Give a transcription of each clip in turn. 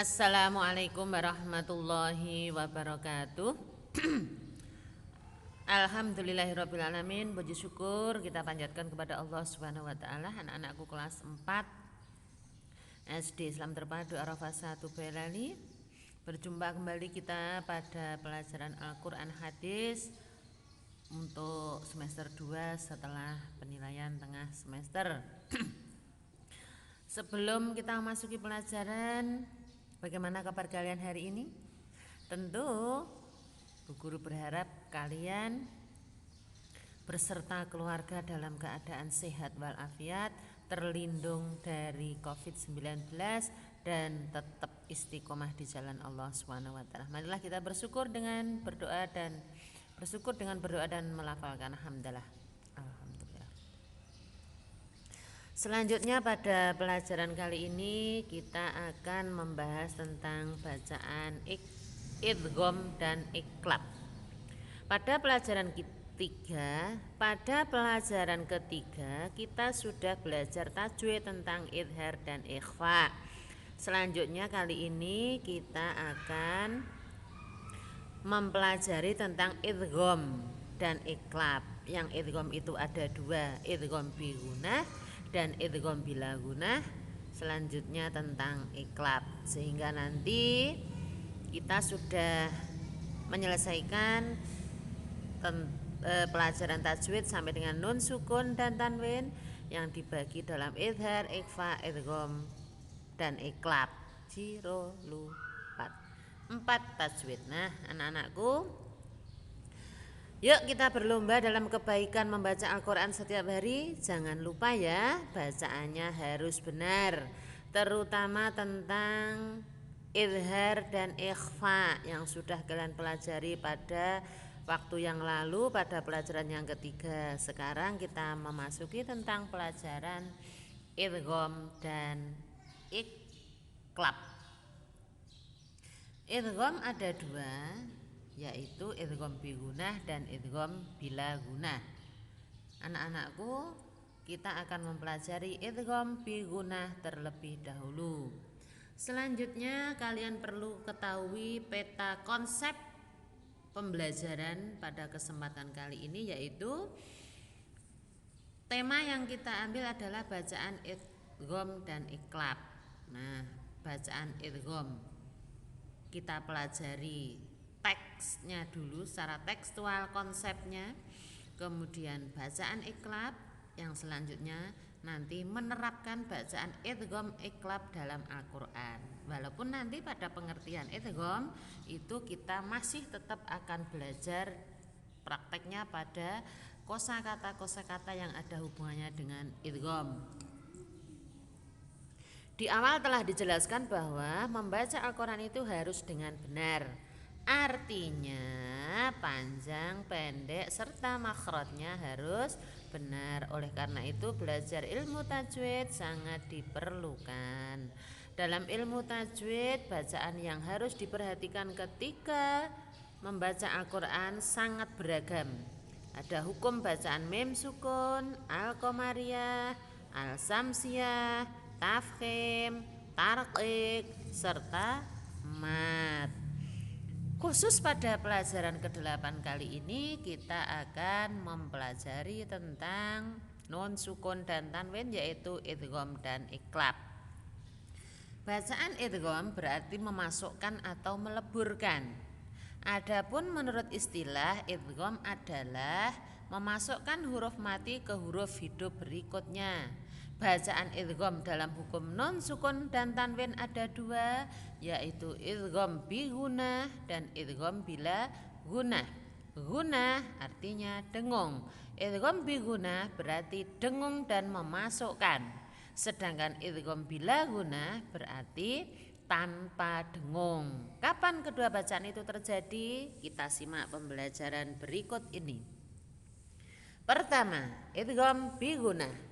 Assalamualaikum warahmatullahi wabarakatuh. Alhamdulillahirrabbilalamin. Puji syukur kita panjatkan kepada Allah Subhanahu wa taala. Anak-anakku kelas 4 SD Islam Terpadu Arafah 1 Boyolali. Berjumpa kembali kita pada pelajaran Al-Qur'an Hadis untuk semester 2 setelah penilaian tengah semester. Sebelum kita memasuki pelajaran, bagaimana kabar kalian hari ini? Tentu Bu Guru berharap kalian berserta keluarga dalam keadaan sehat walafiat, terlindung dari COVID-19 dan tetap istiqomah di jalan Allah SWT. Marilah kita bersyukur dengan berdoa dan melafalkan alhamdulillah. Selanjutnya pada pelajaran kali ini kita akan membahas tentang bacaan idgham dan iqlab. Pada pelajaran ketiga kita sudah belajar tajwid tentang idhar dan ikhfa. Selanjutnya kali ini kita akan mempelajari tentang idgham dan iqlab. Yang idgham itu ada dua, idgham bi gunnah dan idgham bila gunnah. Selanjutnya tentang iqlab, sehingga nanti kita sudah menyelesaikan pelajaran tajwid sampai dengan nun sukun dan tanwin yang dibagi dalam idhar, ikhfa, idgham dan iqlab. Jiro lu 4 tajwid. Nah, anak-anakku, yuk kita berlomba dalam kebaikan membaca Al-Quran setiap hari. Jangan lupa ya, bacaannya harus benar, terutama tentang idhar dan ikhfa yang sudah kalian pelajari pada waktu yang lalu pada pelajaran yang ketiga. Sekarang kita memasuki tentang pelajaran idgham dan iqlab. Idgham ada dua, yaitu idgham bi gunnah dan idgham bila gunnah. Anak-anakku, kita akan mempelajari idgham bi gunnah terlebih dahulu. Selanjutnya kalian perlu ketahui peta konsep pembelajaran pada kesempatan kali ini, yaitu tema yang kita ambil adalah bacaan idgham dan iqlab. Nah, bacaan idgham kita pelajari teksnya dulu secara tekstual konsepnya, kemudian bacaan iqlab yang selanjutnya nanti menerapkan bacaan idgham iqlab dalam Al-Quran. Walaupun nanti pada pengertian idgham itu kita masih tetap akan belajar prakteknya pada kosakata yang ada hubungannya dengan idgham. Di awal telah dijelaskan bahwa membaca Al-Quran itu harus dengan benar. Artinya panjang, pendek, serta makhrajnya harus benar. Oleh karena itu belajar ilmu tajwid sangat diperlukan. Dalam ilmu tajwid, bacaan yang harus diperhatikan ketika membaca Al-Quran sangat beragam. Ada hukum bacaan mim sukun, al-qamariyah, al-samsiyah, tafkhim, tarqiq, serta mat. Khusus pada pelajaran ke-8 kali ini kita akan mempelajari tentang nun sukun dan tanwin, yaitu idgham dan iqlab. Bacaan idgham berarti memasukkan atau meleburkan. Adapun menurut istilah, idgham adalah memasukkan huruf mati ke huruf hidup berikutnya. Bacaan idgham dalam hukum nun sukun dan tanwin ada dua, yaitu idgham bi gunnah dan idgham bila gunnah. Gunnah artinya dengung, idgham bi gunnah berarti dengung dan memasukkan. Sedangkan idgham bila gunnah berarti tanpa dengung. Kapan kedua bacaan itu terjadi? Kita simak pembelajaran berikut ini. Pertama, idgham bi gunnah.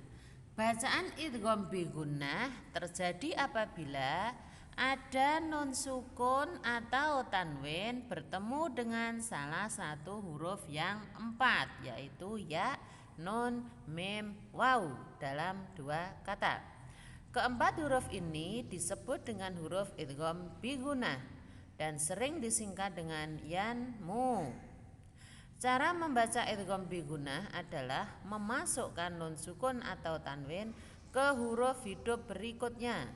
Bacaan idgham bi gunnah terjadi apabila ada nun sukun atau tanwin bertemu dengan salah satu huruf yang 4, yaitu ya, nun, mim, waw dalam dua kata. Keempat huruf ini disebut dengan huruf idgham bigunah dan sering disingkat dengan yanmu. Cara membaca idgham bigunah adalah memasukkan nun sukun atau tanwin ke huruf hidup berikutnya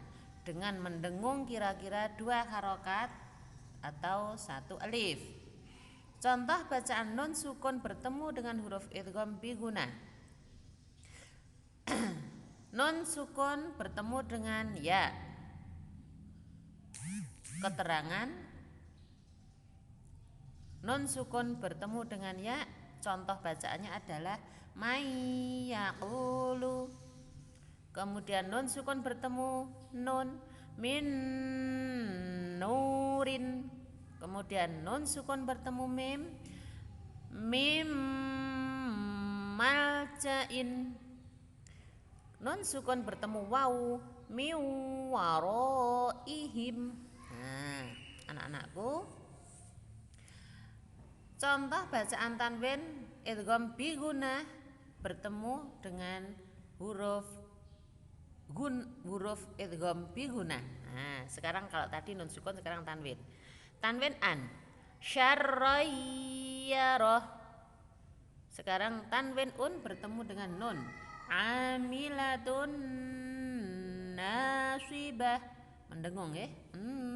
dengan mendengung kira-kira 2 harokat atau 1 alif. Contoh bacaan nun sukun bertemu dengan huruf idgham bigunah. Nun sukun bertemu dengan ya. Keterangan nun sukun bertemu dengan ya, contoh bacaannya adalah may yaqulu. Kemudian nun sukun bertemu nun min nurin. Kemudian nun sukun bertemu mim maljain. Nun sukun bertemu waw min waraihim. Nah, anak-anakku, contoh bacaan tanwin idgham bigunah bertemu dengan huruf idgham bigunah. Nah, sekarang kalau tadi nun sukun, sekarang tanwin. Tanwin an syarrayyarah. Sekarang tanwin un bertemu dengan nun amilatun nasibah. Mendengung ya?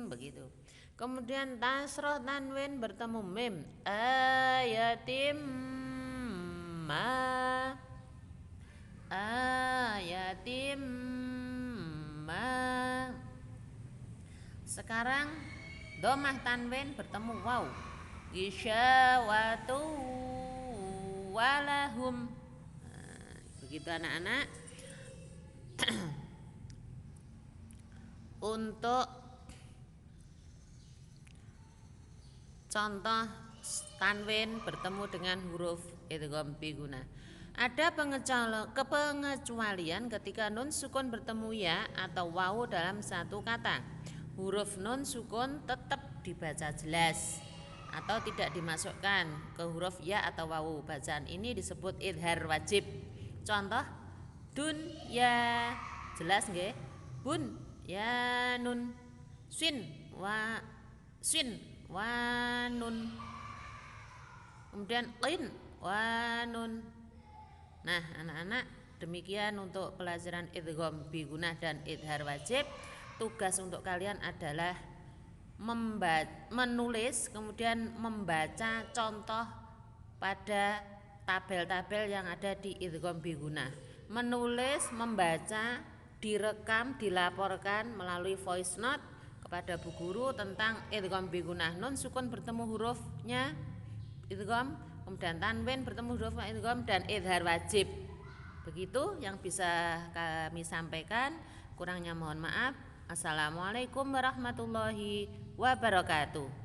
Begitu. Kemudian tasroh tanwin bertemu mim ayatim ma. Sekarang domah tanwin bertemu waw gisyawatu walahum. Begitu anak-anak. Untuk contoh tanwin bertemu dengan huruf idgham bigunah. Ada pengecualian ketika nun sukun bertemu ya atau waw dalam satu kata. Huruf nun sukun tetap dibaca jelas atau tidak dimasukkan ke huruf ya atau waw. Bacaan ini disebut idhar wajib. Contoh dun ya, jelas nggih? Bun ya nun, sin wa nun. Kemudian lin wa nun. Nah, anak-anak, demikian untuk pelajaran idgham bigunah dan idhar wajib. Tugas untuk kalian adalah menulis kemudian membaca contoh pada tabel-tabel yang ada di idgham bigunah. Menulis, membaca, direkam, dilaporkan melalui voice note kepada Bu Guru tentang idgham bigunah. Nun sukun bertemu hurufnya idgham, kemudian tanwin bertemu huruf idgham dan idhar wajib. Begitu yang bisa kami sampaikan. Kurangnya mohon maaf. Assalamualaikum warahmatullahi wabarakatuh.